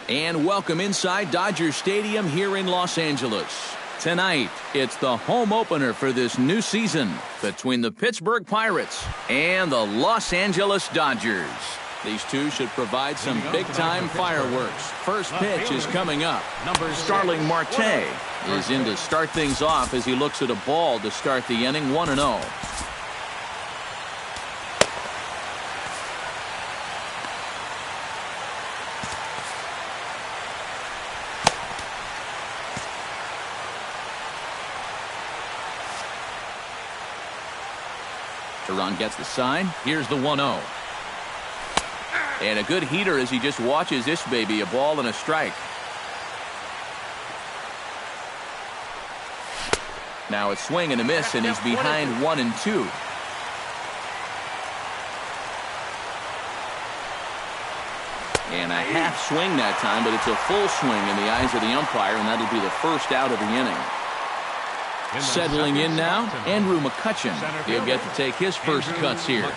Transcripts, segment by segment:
And welcome inside Dodger Stadium here in Los Angeles. Tonight, it's the home opener for this new season between the Pittsburgh Pirates and the Los Angeles Dodgers. These two should provide some big-time fireworks. First pitch is coming up. Starling Marte is in to start things off as he looks at a ball to start the inning 1-0. Teron gets the sign. Here's the 1-0. And a good heater as he just watches this baby, a ball and a strike. Now it's swing and a miss, and he's behind 1-2. And a half swing that time, but it's a full swing in the eyes of the umpire, and that'll be the first out of the inning. Settling in now, Andrew McCutchen. He'll get to take his first cuts here.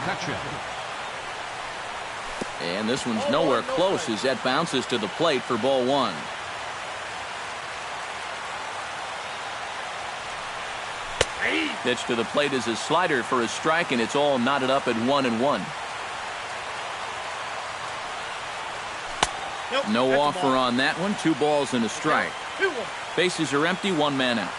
And this one's nowhere close as that bounces to the plate for ball one. Pitch to the plate is a slider for a strike, and it's all knotted up at 1-1. No offer on that one. 2 balls and a strike. Bases are empty, 1 man out.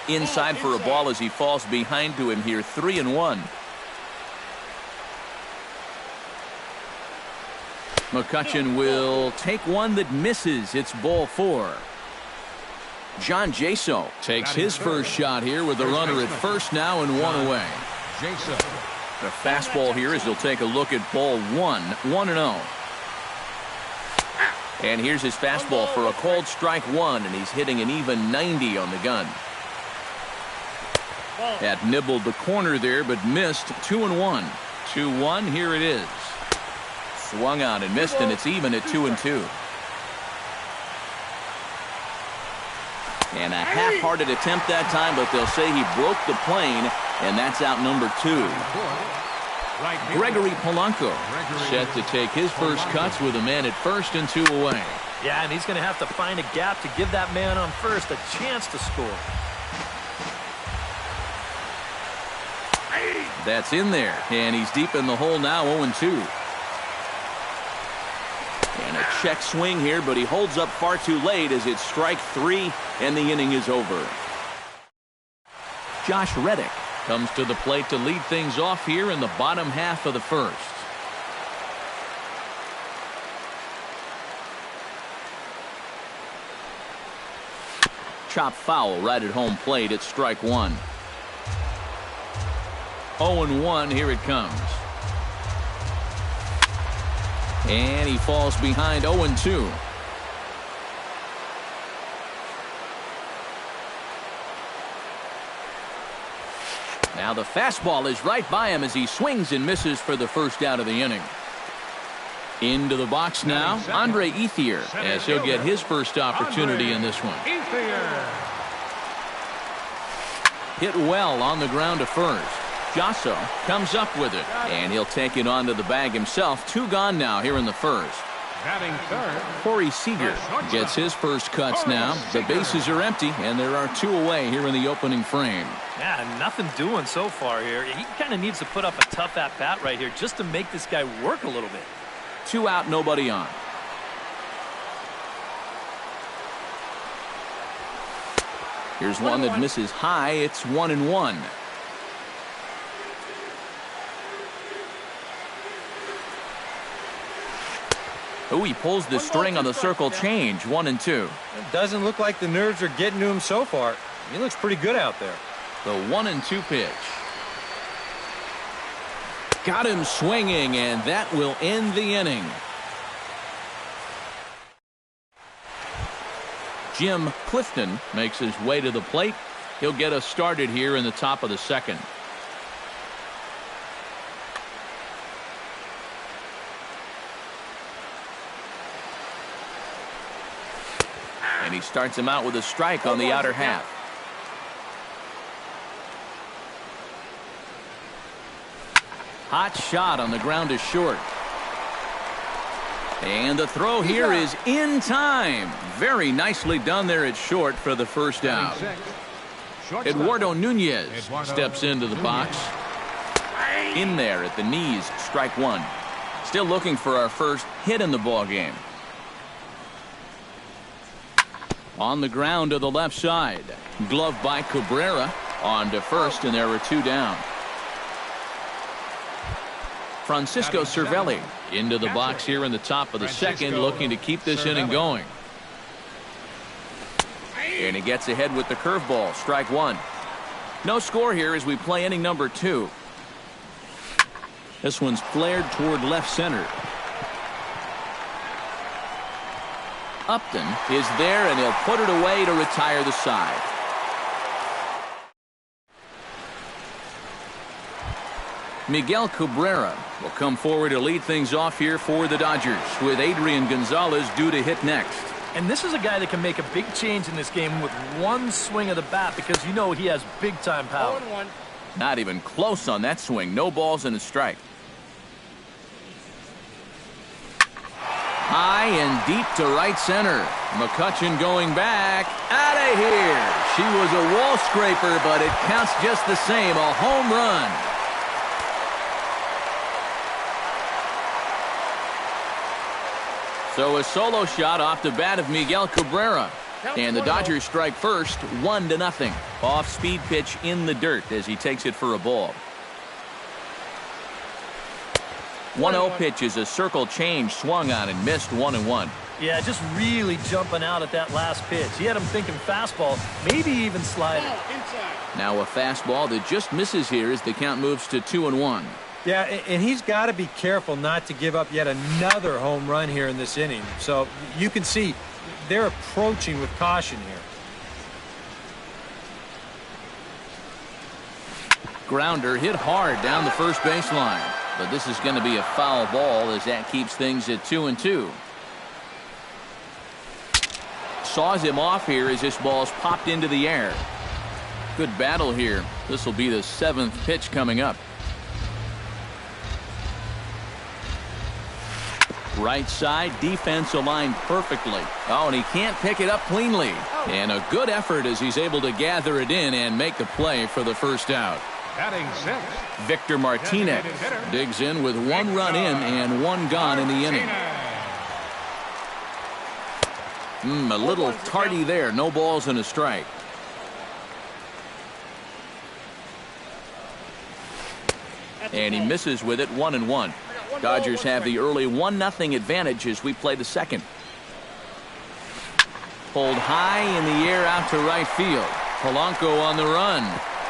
Inside for a ball as he falls behind to him here, 3-1. McCutchen will take one that misses. It's ball 4. John Jaso takes his first shot here with the runner at first now and 1 away. The fastball here as he'll take a look at ball 1, 1-0. And here's his fastball for a called strike 1, and he's hitting an even 90 on the gun. That nibbled the corner there, but missed. 2-1. 2-1. Here it is. Swung out and missed, and it's even at 2-2. And a half-hearted attempt that time, but they'll say he broke the plane, and that's out number 2. Gregory Polanco set to take his first cuts with a man at first and 2 away. Yeah, and he's going to have to find a gap to give that man on first a chance to score. That's in there, and he's deep in the hole now, 0-2. And a check swing here, but he holds up far too late as it's strike 3, and the inning is over. Josh Reddick comes to the plate to lead things off here in the bottom half of the first. Chop foul right at home plate. It's strike 1. 0-1, here it comes. And he falls behind 0-2. Now the fastball is right by him as he swings and misses for the first out of the inning. Into the box now, Andre Ethier, as he'll get his first opportunity in this one. Hit well on the ground to first. Jasso comes up with it, and he'll take it onto the bag himself. 2 gone now here in the first. Corey Seager gets his first cuts now. The bases are empty, and there are 2 away here in the opening frame. Yeah, nothing doing so far here. He kind of needs to put up a tough at-bat right here just to make this guy work a little bit. 2 out, nobody on. Here's one that misses high. It's 1-1. Oh, he pulls the string on the circle change. 1-2. It doesn't look like the nerves are getting to him so far. He looks pretty good out there. The 1-2 pitch. Got him swinging, and that will end the inning. Jim Clifton makes his way to the plate. He'll get us started here in the top of the second. And he starts him out with a strike on the outer half. Hot shot on the ground is short. And the throw here is in time. Very nicely done there at short for the first out. Eduardo Nunez steps into the box. In there at the knees, strike one. Still looking for our first hit in the ball game. On the ground to the left side. Glove by Cabrera. On to first, and there were two down. Francisco Cervelli into the box here in the top of the second, looking to keep this inning going. And he gets ahead with the curveball, strike one. No score here as we play inning number 2. This one's flared toward left center. Upton is there, and he'll put it away to retire the side. Miguel Cabrera will come forward to lead things off here for the Dodgers, with Adrian Gonzalez due to hit next. And this is a guy that can make a big change in this game with one swing of the bat, because you know he has big-time power. 0-1. Not even close on that swing. No balls and a strike. High and deep to right center. McCutchen going back. Out of here. She was a wall scraper, but it counts just the same. A home run. So a solo shot off the bat of Miguel Cabrera. And the Dodgers strike first, 1-0. Off-speed pitch in the dirt as he takes it for a ball. 1-0 pitch is a circle change, swung on and missed, 1-1. Yeah, just really jumping out at that last pitch. He had him thinking fastball, maybe even slider. Now a fastball that just misses here as the count moves to 2-1. Yeah, and he's got to be careful not to give up yet another home run here in this inning. So you can see they're approaching with caution here. Grounder hit hard down the first baseline. But this is going to be a foul ball as that keeps things at 2-2. Saws him off here as this ball's popped into the air. Good battle here. This will be the 7th pitch coming up. Right side, defense aligned perfectly. Oh, and he can't pick it up cleanly. And a good effort as he's able to gather it in and make the play for the first out. Batting 6. Victor Martinez digs in with 1 run in and 1 gone in the inning. A little tardy there. No balls and a strike. And he misses with it, 1-1. Dodgers have the early 1-0 advantage as we play the second. Pulled high in the air out to right field. Polanco on the run.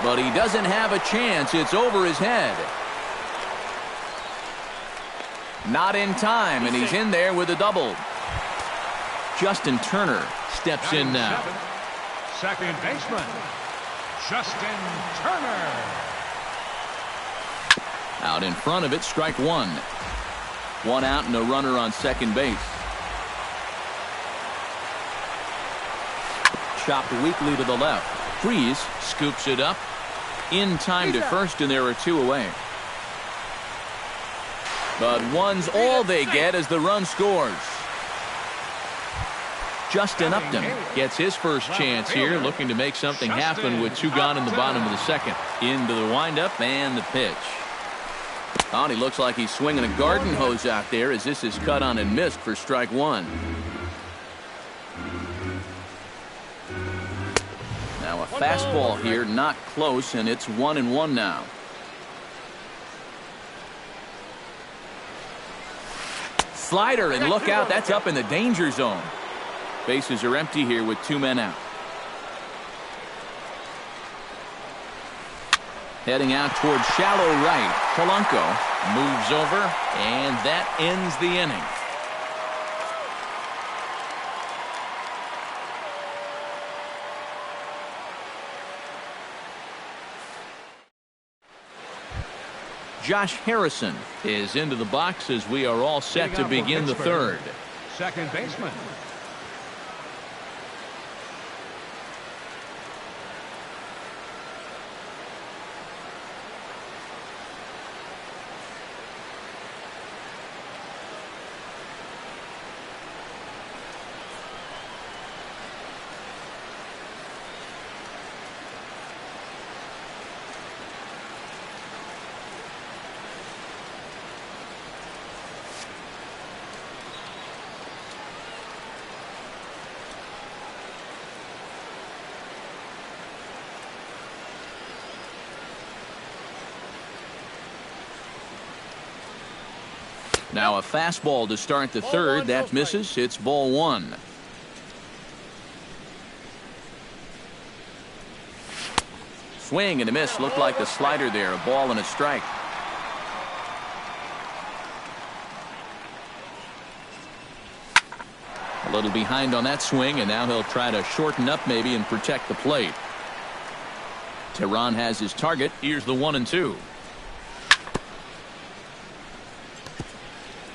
But he doesn't have a chance. It's over his head. Not in time, and he's in there with a double. Justin Turner steps in now. Second baseman, Justin Turner. Out in front of it, strike one. 1 out and a runner on second base. Chopped weakly to the left. Freeze scoops it up. In time to first, and there are 2 away. But 1's all they get as the run scores. Justin Upton gets his first chance here, looking to make something happen with 2 gone in the bottom of the second. Into the windup and the pitch. Oh, and he looks like he's swinging a garden hose out there as this is cut on and missed for strike 1. Now a fastball here, not close, and it's 1-1 now. Slider, and look out, that's up in the danger zone. Bases are empty here with 2 men out. Heading out toward shallow right. Polanco moves over, and that ends the inning. Josh Harrison is into the box as we are all set to begin the third. Second baseman. Now a fastball to start the third. That misses. It's ball one. Swing and a miss. Looked like the slider there. A ball and a strike. A little behind on that swing, and now he'll try to shorten up maybe and protect the plate. Tehran has his target. Here's the 1-2.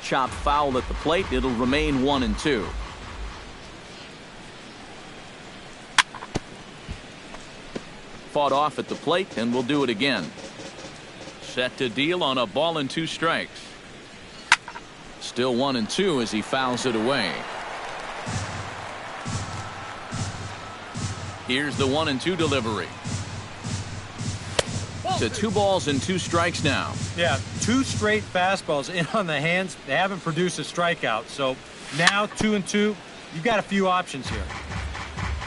Chop foul at the plate. It'll remain 1-2. Fought off at the plate, and we'll do it again. Set to deal on a ball and 2 strikes. Still 1-2 as he fouls it away. Here's the 1-2 delivery. To 2 balls and 2 strikes now. Yeah, 2 straight fastballs in on the hands. They haven't produced a strikeout. So now 2-2. You've got a few options here.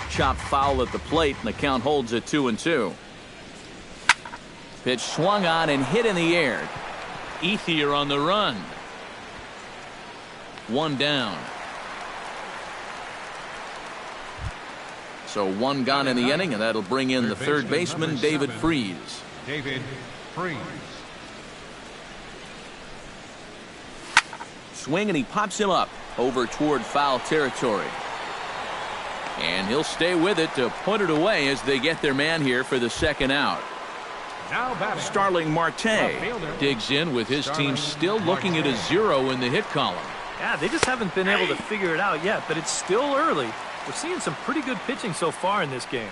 Chop foul at the plate, and the count holds at 2-2. Pitch swung on and hit in the air. Ethier on the run. 1 down. So 1 gone in the inning, and that'll bring in the third baseman, David Freese. David Freese. Swing, and he pops him up over toward foul territory. And he'll stay with it to put it away as they get their man here for the second out. Now batting. Starling Marte digs in with his team still looking at a 0 in the hit column. Yeah, they just haven't been able to figure it out yet, but it's still early. We're seeing some pretty good pitching so far in this game.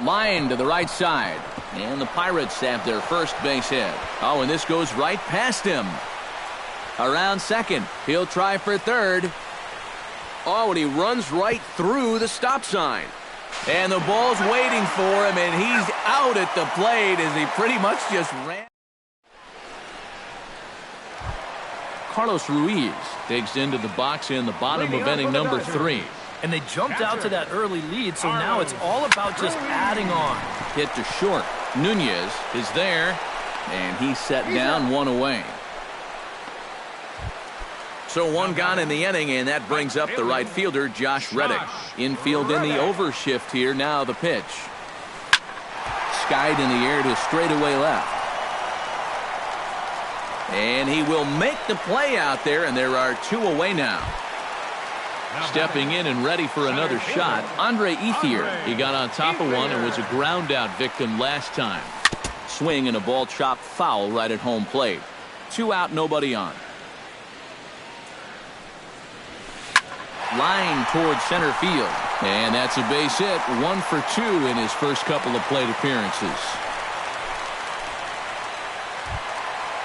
Line to the right side. And the Pirates have their first base hit. Oh, and this goes right past him. Around second. He'll try for third. Oh, and he runs right through the stop sign. And the ball's waiting for him, and he's out at the plate as he pretty much just ran. Carlos Ruiz digs into the box in the bottom of inning number 3. And they jumped out to that early lead, so now it's all about just adding on. Hit to short. Nunez is there, and he's set down, 1 away. So 1 gone in the inning, and that brings up the right fielder, Josh Reddick. Infield in the overshift here. Now the pitch. Skied in the air to straightaway left. And he will make the play out there, and there are 2 away now. Stepping in and ready for another shot, Andre Ethier. He got on top of one and was a ground out victim last time. Swing and a ball chopped foul right at home plate. 2 out, nobody on. Line towards center field. And that's a base hit. 1 for 2 in his first couple of plate appearances.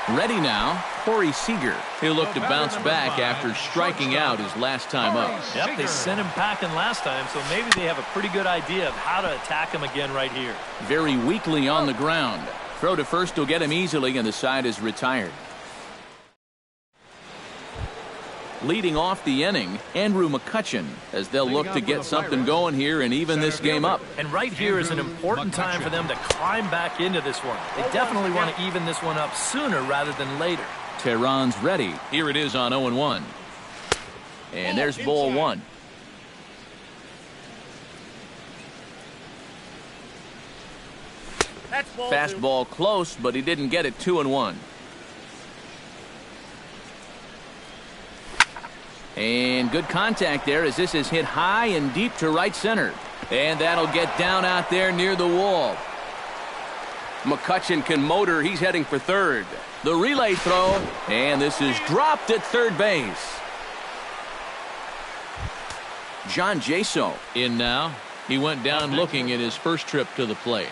Ready now, Corey Seager. He'll look to bounce back after striking out his last time up. Yep, they sent him packing last time, so maybe they have a pretty good idea of how to attack him again right here. Very weakly on the ground. Throw to first will get him easily, and the side is retired. Leading off the inning, Andrew McCutchen, as they'll look to get something going here and even this game up. And right here is an important time for them to climb back into this one. They definitely want to even this one up sooner rather than later. Tehran's ready. Here it is on 0-1. And there's ball 1. Fastball close, but he didn't get it. 2-1. And good contact there as this is hit high and deep to right center. And that'll get down out there near the wall. McCutchen can motor. He's heading for third. The relay throw, and this is dropped at third base. John Jaso in now. He went down looking at his first trip to the plate.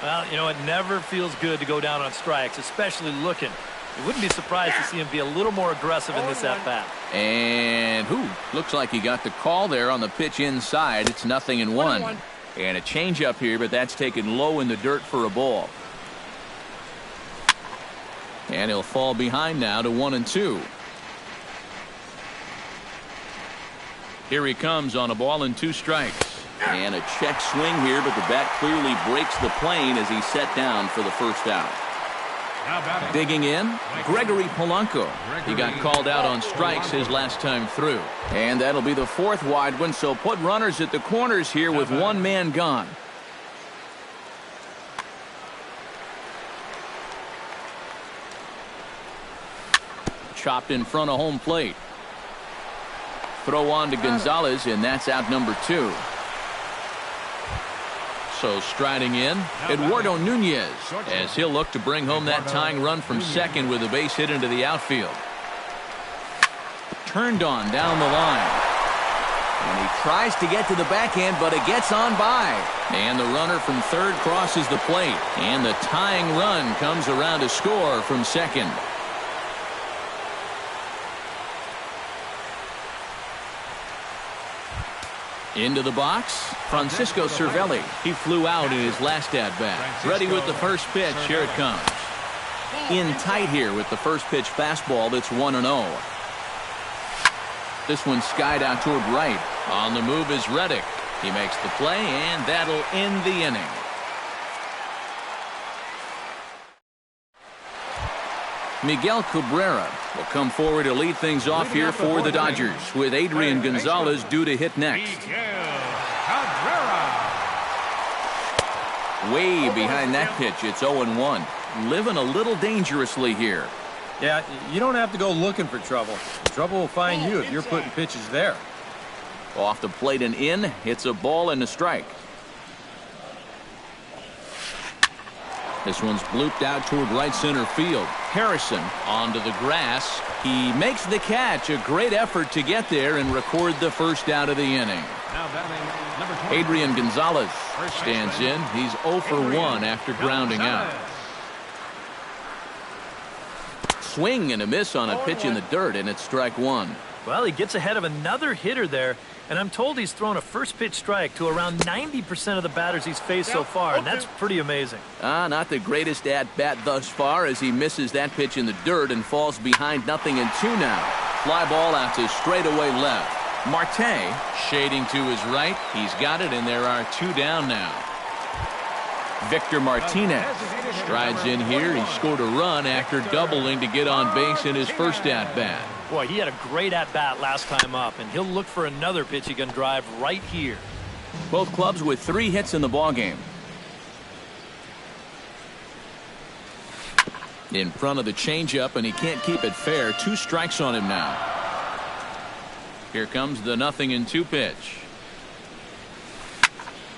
Well, you know, it never feels good to go down on strikes, especially looking. You wouldn't be surprised to see him be a little more aggressive in this at-bat. And looks like he got the call there on the pitch inside. It's 0-1. And a changeup here, but that's taken low in the dirt for a ball. And he'll fall behind now to 1-2. Here he comes on a ball and 2 strikes. And a check swing here, but the bat clearly breaks the plane as he's set down for the first out. Digging in, Gregory Polanco. He got called out on strikes his last time through. And that'll be the fourth wide one, so put runners at the corners here with one man gone. Chopped in front of home plate. Throw on to Gonzalez, and that's out number 2. So striding in, Eduardo Nunez, as he'll look to bring home that tying run from second with a base hit into the outfield. Turned on down the line. And he tries to get to the backhand, but it gets on by. And the runner from third crosses the plate. And the tying run comes around to score from second. Into the box, Francisco Cervelli. He flew out in his last at-bat. Ready with the first pitch. Here it comes. In tight here with the first pitch fastball. That's 1-0. This one skied out toward right. On the move is Reddick. He makes the play, and that'll end the inning. Miguel Cabrera will come forward to lead things off here for the Dodgers, with Adrian Gonzalez due to hit next. Way behind that pitch. It's 0-1. Living a little dangerously here. Yeah, you don't have to go looking for trouble. Trouble will find you if you're putting pitches there. Off the plate and in. It's a ball and a strike. This one's blooped out toward right center field. Harrison onto the grass. He makes the catch. A great effort to get there and record the first out of the inning. Adrian Gonzalez stands in. He's 0 for 1 after grounding out. Swing and a miss on a pitch in the dirt, and it's strike 1. Well, he gets ahead of another hitter there, and I'm told he's thrown a first pitch strike to around 90% of the batters he's faced so far, and that's pretty amazing. Not the greatest at-bat thus far as he misses that pitch in the dirt and falls behind 0-2 now. Fly ball out to straightaway left. Marte shading to his right. He's got it, and there are 2 down now. Victor Martinez strides in here. He scored a run after doubling to get on base in his first at-bat. Boy, he had a great at-bat last time up, and he'll look for another pitch he can drive right here. Both clubs with 3 hits in the ballgame. In front of the changeup, and he can't keep it fair. 2 strikes on him now. Here comes the 0-2 pitch.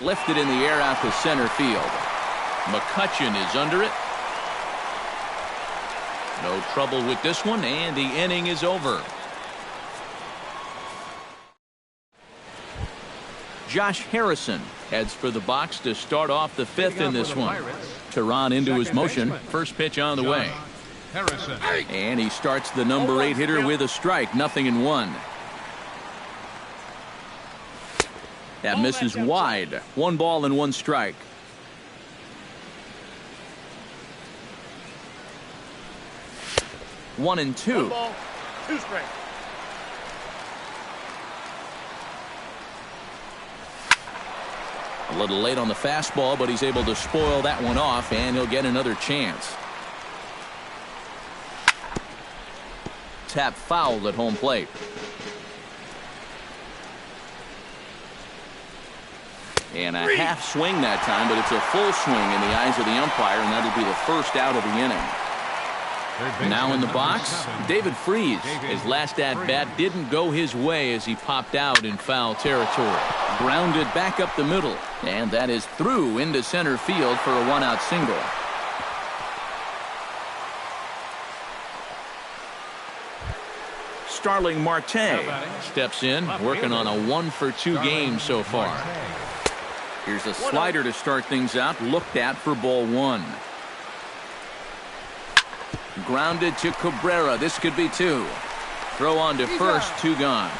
Lifted in the air out to center field. McCutchen is under it. No trouble with this one, and the inning is over. Josh Harrison heads for the box to start off the 5th in this one. Tehran into his motion. First pitch on the way. And he starts the number 8 hitter with a strike. 0-1. That misses wide. 1 ball and 1 strike. One and 2. 1 ball, 2 strikes. A little late on the fastball, but he's able to spoil that one off, and he'll get another chance. Tap fouled at home plate. And a half swing that time, but it's a full swing in the eyes of the umpire, and that'll be the first out of the inning. Now in the box, David Freese. His last at-bat didn't go his way as he popped out in foul territory. Grounded back up the middle, and that is through into center field for a 1-out single. Starling Marte steps in, working on a 1-for-2 game so far. Here's a slider to start things out, looked at for ball 1. Grounded to Cabrera. This could be 2. Throw on to first. 2 gone.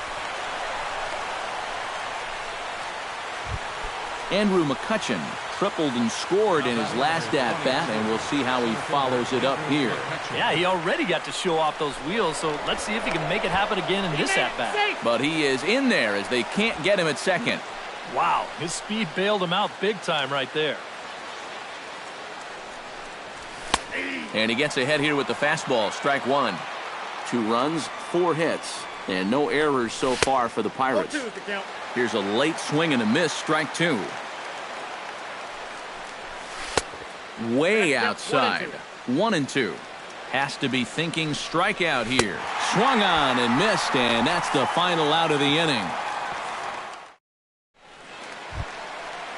Andrew McCutchen tripled and scored in his last at-bat, and we'll see how he follows it up here. Yeah, he already got to show off those wheels, so let's see if he can make it happen again in this at-bat. But he is in there as they can't get him at second. Wow, his speed bailed him out big time right there. And he gets ahead here with the fastball. Strike one. 2 runs, 4 hits, and no errors so far for the Pirates. Here's a late swing and a miss. Strike 2. Way outside. 1-2. Has to be thinking strikeout here. Swung on and missed, and that's the final out of the inning.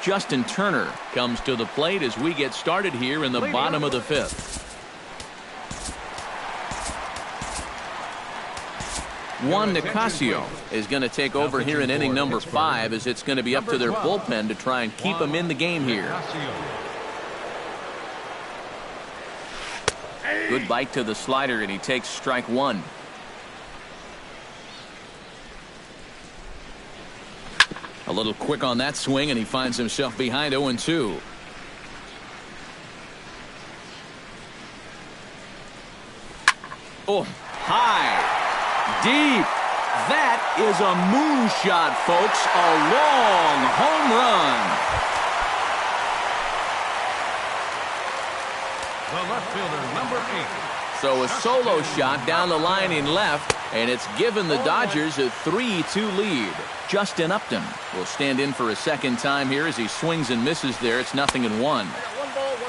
Justin Turner comes to the plate as we get started here in the bottom of the 5th. 1 Nicasio is going to take over here in inning number 5, as it's going to be up to their bullpen to try and keep them in the game here. Good bite to the slider, and he takes strike 1. A little quick on that swing, and he finds himself behind 0-2. Oh, high, deep. That is a moonshot, folks. A long home run. The left fielder, number 8. So a solo shot down the line in left, and it's given the Dodgers a 3-2 lead. Justin Upton will stand in for a second time here as he swings and misses there. It's 0-1.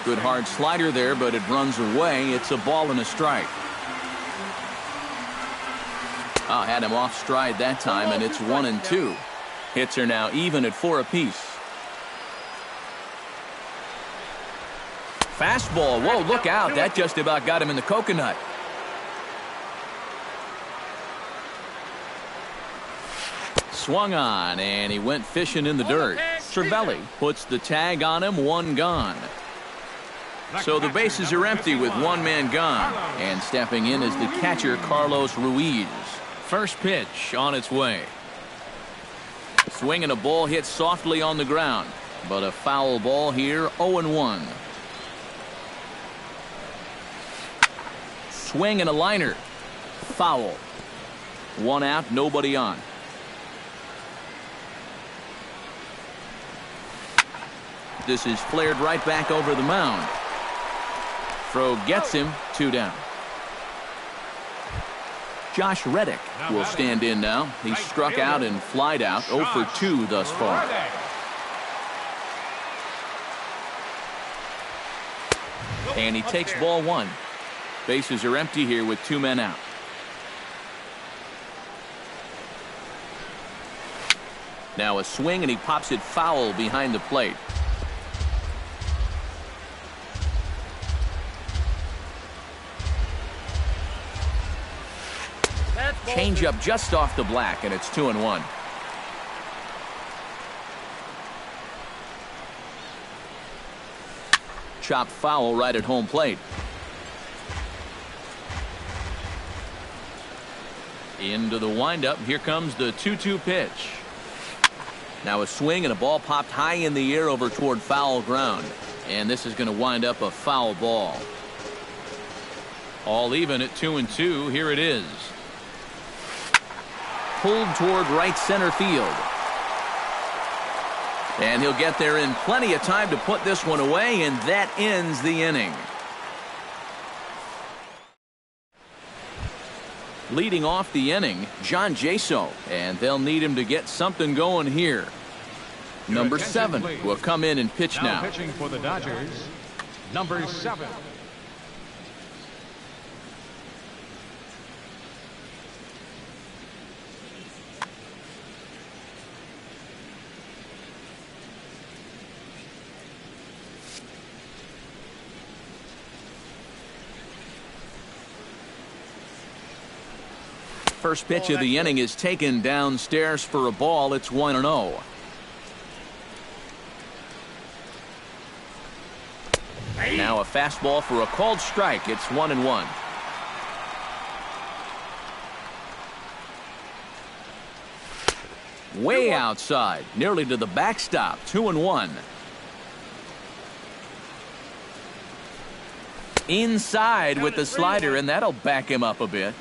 Good hard slider there, but it runs away. It's a ball and a strike. Had him off stride that time, and it's 1-2. Hits are now even at 4 apiece. Fastball. Whoa, look out. That just about got him in the coconut. Swung on, and he went fishing in the dirt. Cervelli puts the tag on him. 1 gone. So the bases are empty with 1 man gone. And stepping in is the catcher, Carlos Ruiz. First pitch on its way. Swing and a ball hit softly on the ground. But a foul ball here. 0-1. Swing and a liner. Foul. 1 out, nobody on. This is flared right back over the mound. Throw gets him. 2 down. Josh Reddick will stand in now. He's struck out and flied out. 0 for 2 thus far. And he takes ball 1. Bases are empty here with 2 men out. Now a swing, and he pops it foul behind the plate. Change up just off the black, and it's 2-1. Chopped foul right at home plate. Into the windup. Here comes the 2-2 pitch. Now a swing, and a ball popped high in the air over toward foul ground. And this is going to wind up a foul ball. All even at 2-2. Here it is. Pulled toward right center field. And he'll get there in plenty of time to put this one away, and that ends the inning. Leading off the inning, John Jaso, and they'll need him to get something going here. Number 7 will come in and pitch now. Pitching for the Dodgers, number 7. First pitch of the inning is taken downstairs for a ball. It's 1-0. Now a fastball for a called strike. It's 1-1. Way outside, nearly to the backstop. 2-1. Inside with the slider, and that'll back him up a bit.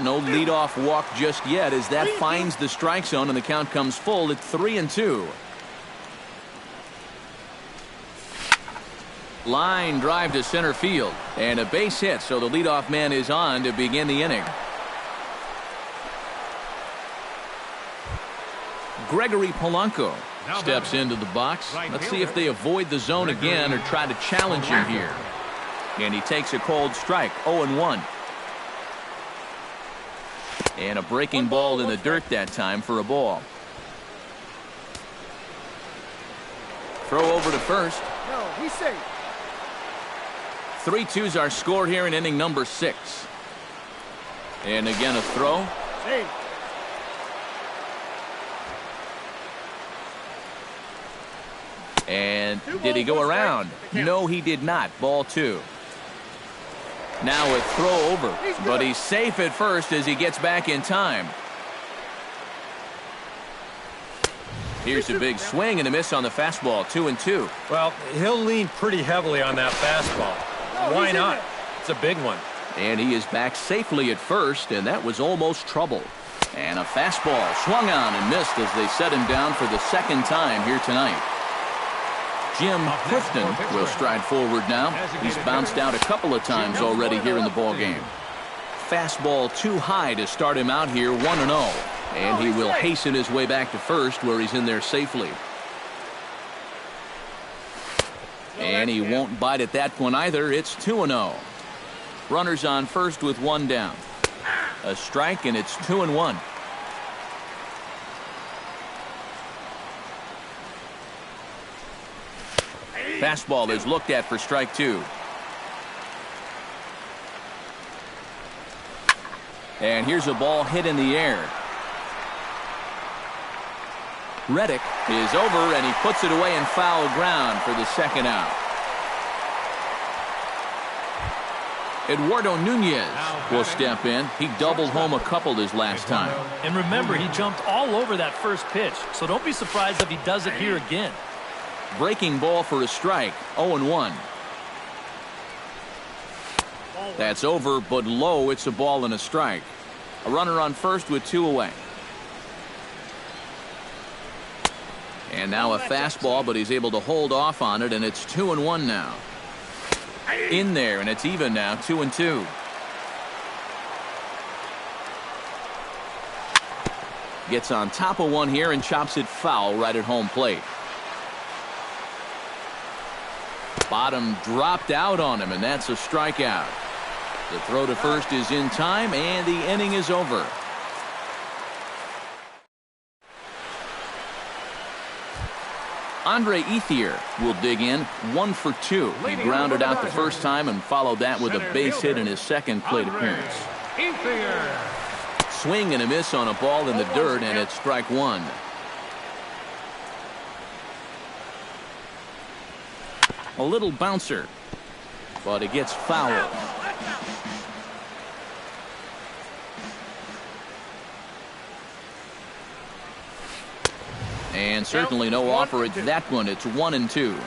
No leadoff walk just yet as that finds the strike zone and the count comes full at 3-2. Line drive to center field and a base hit, so the leadoff man is on to begin the inning. Gregory Polanco steps into the box. Let's see if they avoid the zone again or try to challenge him here. And he takes a cold strike, 0-1. And a breaking ball in the dirt that time for a ball. Throw over to first. No, he's safe. 3-2's our score here in inning number 6. And again a throw. Safe. And did he go around? No, he did not. Ball 2. Now a throw over, but he's safe at first as he gets back in time. Here's a big swing and a miss on the fastball, 2-2. Well, he'll lean pretty heavily on that fastball. Why not? It's a big one. And he is back safely at first, and that was almost trouble. And a fastball swung on and missed as they set him down for the second time here tonight. Jim Clifton will stride forward now. He's bounced out a couple of times already here in the ballgame. Fastball too high to start him out here, 1-0. And he will hasten his way back to first where he's in there safely. And he won't bite at that one either. It's 2-0. Runners on first with one down. A strike and it's 2-1. Fastball is looked at for strike 2. And here's a ball hit in the air. Reddick is over and he puts it away in foul ground for the second out. Eduardo Nunez will step in. He doubled home a couple his last time. And remember, he jumped all over that first pitch, so don't be surprised if he does it here again. Breaking ball for a strike, 0-1. That's over, but low. It's a ball and a strike. A runner on first with 2 away. And now a fastball, but he's able to hold off on it, and it's 2-1 now. In there, and it's even now, 2-2. Gets on top of one here and chops it foul right at home plate. Bottom dropped out on him, and that's a strikeout. The throw to first is in time, and the inning is over. Andre Ethier will dig in, 1 for 2. He grounded out the first time and followed that with a base hit in his second plate appearance. Swing and a miss on a ball in the dirt, and it's strike 1. A little bouncer, but it gets fouled. And certainly no offer at that one. It's 1-2.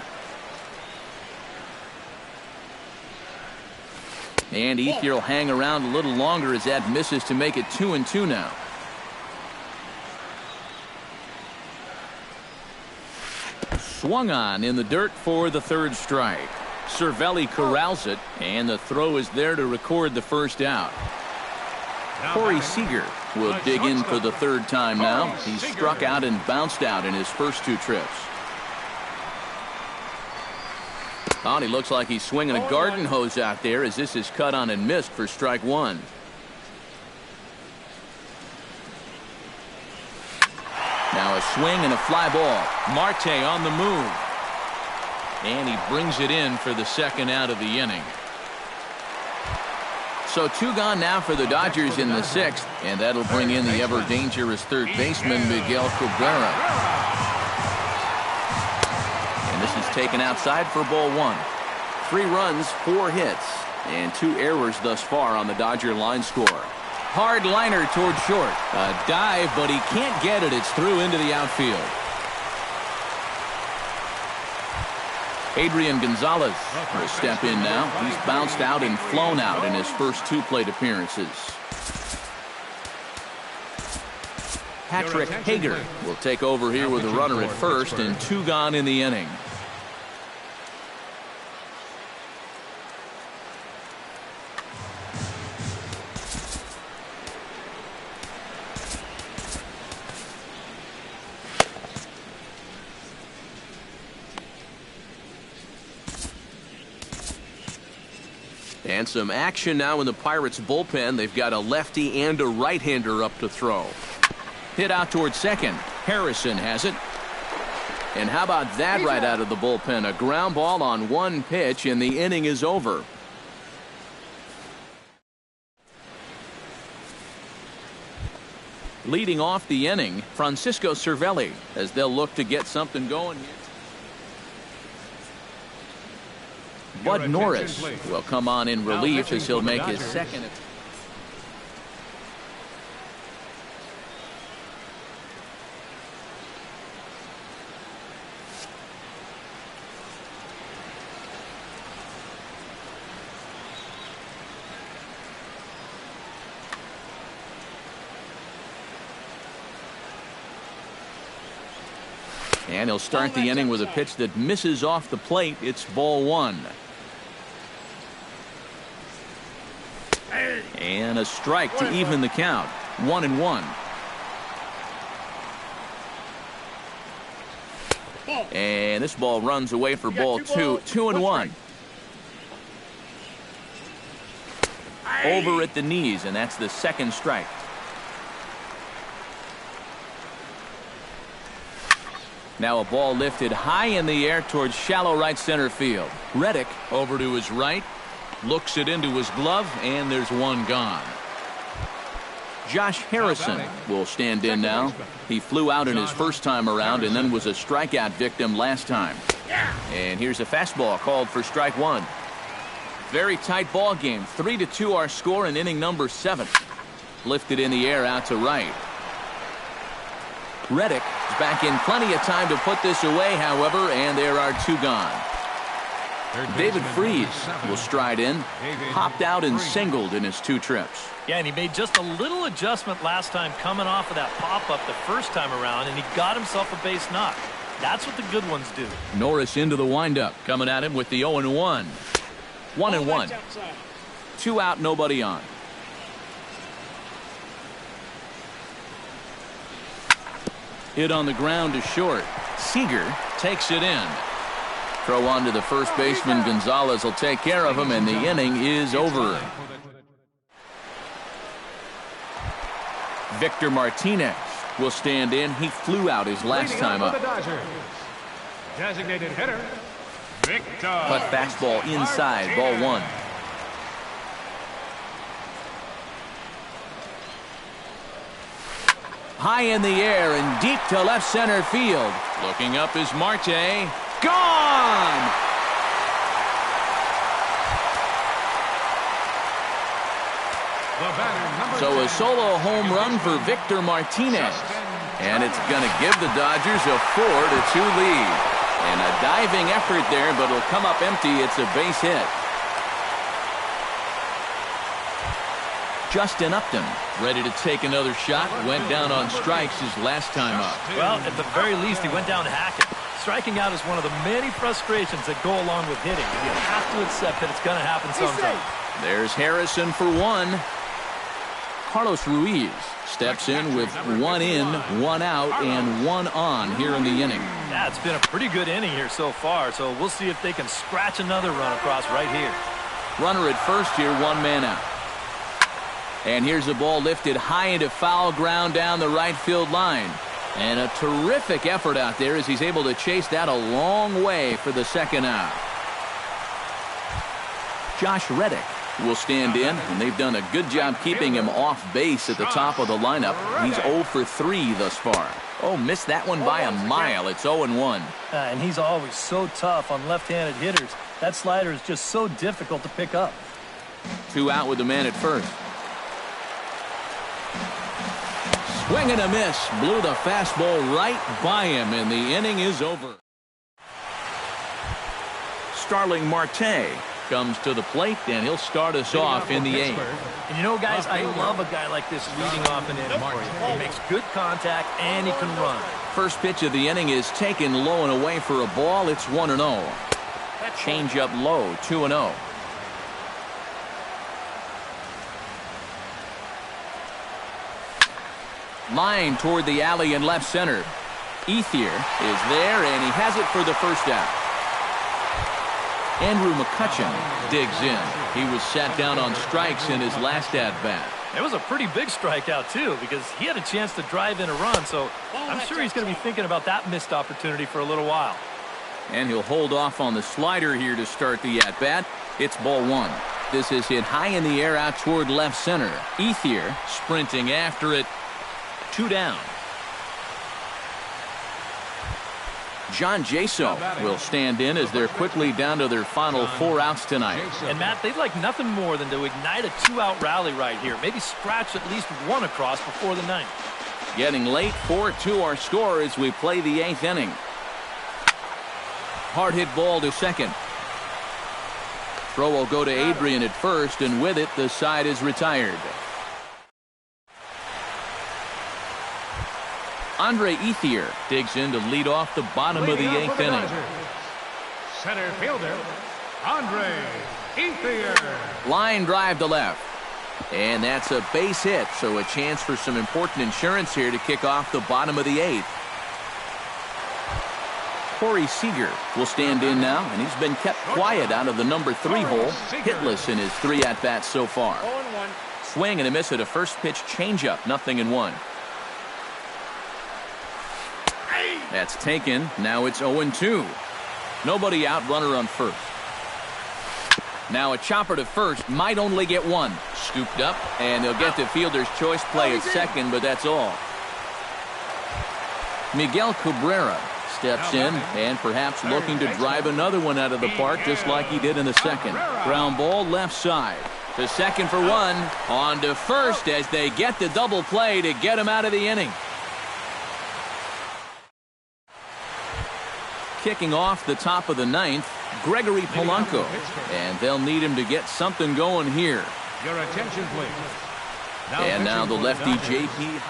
And Ethier will hang around a little longer as that misses to make it 2-2 now. Swung on in the dirt for the third strike. Cervelli corrals it, and the throw is there to record the first out. Corey Seager will dig in for the third time now. He's struck out and bounced out in his first 2 trips. Oh, he looks like he's swinging a garden hose out there as this is cut on and missed for strike 1. Now a swing and a fly ball. Marte on the move. And he brings it in for the second out of the inning. So 2 gone now for the Dodgers in the 6th, and that'll bring in the ever-dangerous third baseman Miguel Cabrera. And this is taken outside for ball 1. 3 runs, 4 hits, and 2 errors thus far on the Dodger line score. Hard liner toward short. A dive, but he can't get it. It's through into the outfield. Adrian Gonzalez will step in now. He's bounced out and flown out in his first 2 plate appearances. Patrick Hager will take over here with a runner at first and 2 gone in the inning. And some action now in the Pirates bullpen. They've got a lefty and a right-hander up to throw. Hit out towards second. Harrison has it. And how about that right out of the bullpen? A ground ball on 1 pitch, and the inning is over. Leading off the inning, Francisco Cervelli, as they'll look to get something going here. Bud Norris will come on in relief as he'll make his second. And he'll start the inning with a pitch that misses off the plate. It's ball 1. And a strike to even the count. 1-1. And this ball runs away for ball 2. 2-1. Over at the knees, and that's the second strike. Now a ball lifted high in the air towards shallow right center field. Reddick over to his right. Looks it into his glove, and there's 1 gone. Josh Harrison will stand in now. He flew out in his first time around and then was a strikeout victim last time. And here's a fastball called for strike 1. Very tight ball game. 3-2 our score in inning number 7. Lifted in the air out to right. Reddick is back in plenty of time to put this away, however, and there are 2 gone. David Freese will stride in. Popped out and singled in his 2 trips. Yeah, and he made just a little adjustment last time coming off of that pop-up the first time around, and he got himself a base knock. That's what the good ones do. Norris into the windup, coming at him with the 0-1. 1-1. 2 out, nobody on. Hit on the ground to short. Seager takes it in. Throw on to the first baseman. Gonzalez will take care of him, and the inning is over. Victor Martinez will stand in. He flew out his last time up. Designated hitter, Victor. Cut fastball inside, ball 1. High in the air and deep to left center field. Looking up is Marte. Gone! So a solo home run for Victor Martinez. And it's going to give the Dodgers a 4-2 lead. And a diving effort there, but it'll come up empty. It's a base hit. Justin Upton ready to take another shot. Went down on strikes his last time up. Well, at the very least, he went down hacking. Striking out is one of the many frustrations that go along with hitting. You have to accept that it's going to happen sometime. There's Harrison for 1. Carlos Ruiz steps in with 1 in, 1 out, and 1 on here in the inning. Yeah, it's been a pretty good inning here so far, so we'll see if they can scratch another run across right here. Runner at first here, 1 man out. And here's the ball lifted high into foul ground down the right field line. And a terrific effort out there as he's able to chase that a long way for the second out. Josh Reddick will stand in, and they've done a good job keeping him off base at the top of the lineup. He's 0 for 3 thus far. Oh, missed that one by a mile. It's 0-1. And he's always so tough on left-handed hitters. That slider is just so difficult to pick up. 2 out with the man at first. Swing and a miss. Blew the fastball right by him, and the inning is over. Starling Marte comes to the plate, and he'll start us off in the 8th. And you know, guys, I love a guy like this leading off an inning for you. He makes good contact, and he can run. First pitch of the inning is taken low and away for a ball. It's 1-0. Change up low, 2-0. Line toward the alley in left center. Ethier is there, and he has it for the first out. Andrew McCutcheon digs in. He was sat down on strikes in his last at-bat. It was a pretty big strikeout, too, because he had a chance to drive in a run, so I'm sure he's going to be thinking about that missed opportunity for a little while. And he'll hold off on the slider here to start the at-bat. It's ball 1. This is hit high in the air out toward left center. Ethier sprinting after it. 2 down. John Jaso will stand in as they're quickly down to their final 4 outs tonight. And, Matt, they'd like nothing more than to ignite a 2-out rally right here. Maybe scratch at least 1 across before the 9th. Getting late, 4-2 our score as we play the 8th inning. Hard hit ball to second. Throw will go to Adrian at first, and with it, the side is retired. Andre Ethier digs in to lead off the bottom of the 8th inning. Center fielder, Andre Ethier. Line drive to left. And that's a base hit, so a chance for some important insurance here to kick off the bottom of the 8th. Corey Seager will stand in now, and he's been kept quiet out of the number 3 hole, hitless in his 3 at-bats so far. Swing and a miss at a first pitch changeup, 0-1. That's taken. Now it's 0-2. Nobody out, runner on first. Now a chopper to first, might only get 1. Scooped up, and they'll get the fielder's choice play at second, but that's all. Miguel Cabrera steps in and perhaps looking to drive another one out of the park just like he did in the second. Ground ball left side. To second for 1. On to first as they get the double play to get him out of the inning. Kicking off the top of the 9th, Gregory Polanco. And they'll need him to get something going here. Your attention, please. And now the lefty J.P.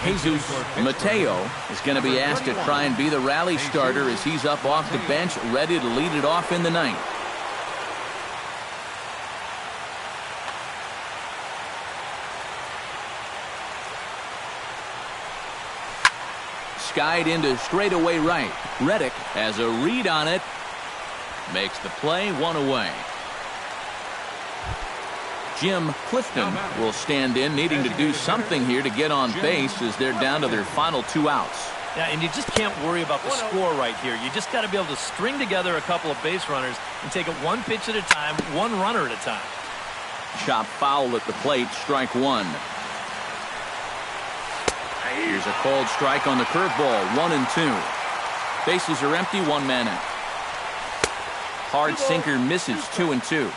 Jesus Mateo is going to be asked to try and be the rally starter as he's up off the bench, ready to lead it off in the 9th. Skied into straightaway right. Reddick has a read on it. Makes the play, 1 away. Jim Clifton will stand in, needing to do something here to get on base as they're down to their final 2 outs. Yeah, and you just can't worry about the score right here. You just got to be able to string together a couple of base runners and take it 1 pitch at a time, 1 runner at a time. Chop foul at the plate, strike 1. Here's a called strike on the curveball, 1-2. Bases are empty, 1 man out. Hard sinker misses, 2-2.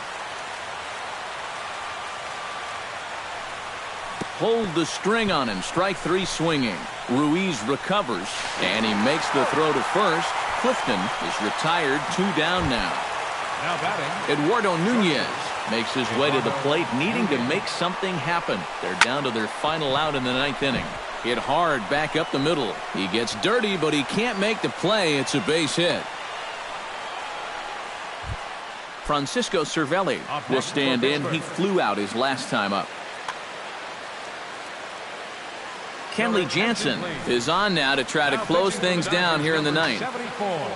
Pulled the string on him, strike 3 swinging. Ruiz recovers, and he makes the throw to first. Clifton is retired, 2 down now. Now batting, Eduardo Nunez makes his way to the plate, needing to make something happen. They're down to their final out in the 9th inning. Hit hard back up the middle. He gets dirty, but he can't make the play. It's a base hit. Francisco Cervelli will stand in. He flew out his last time up. Kenley Jansen is on now to try to close things down here in the 9th. 74.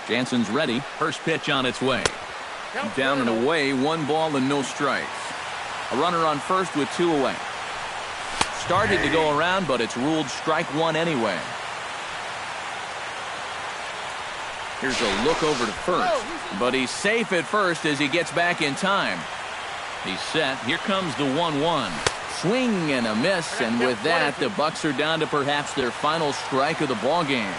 Jansen's ready. First pitch on its way. Down and away, 1 ball and no strikes. A runner on first with 2 away. Started to go around, but it's ruled strike 1 anyway. Here's a look over to first, but he's safe at first as he gets back in time. He's set. Here comes the 1-1. Swing and a miss, and with that, the Bucks are down to perhaps their final strike of the ballgame.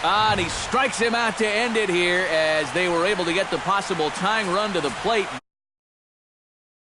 And he strikes him out to end it here as they were able to get the possible tying run to the plate.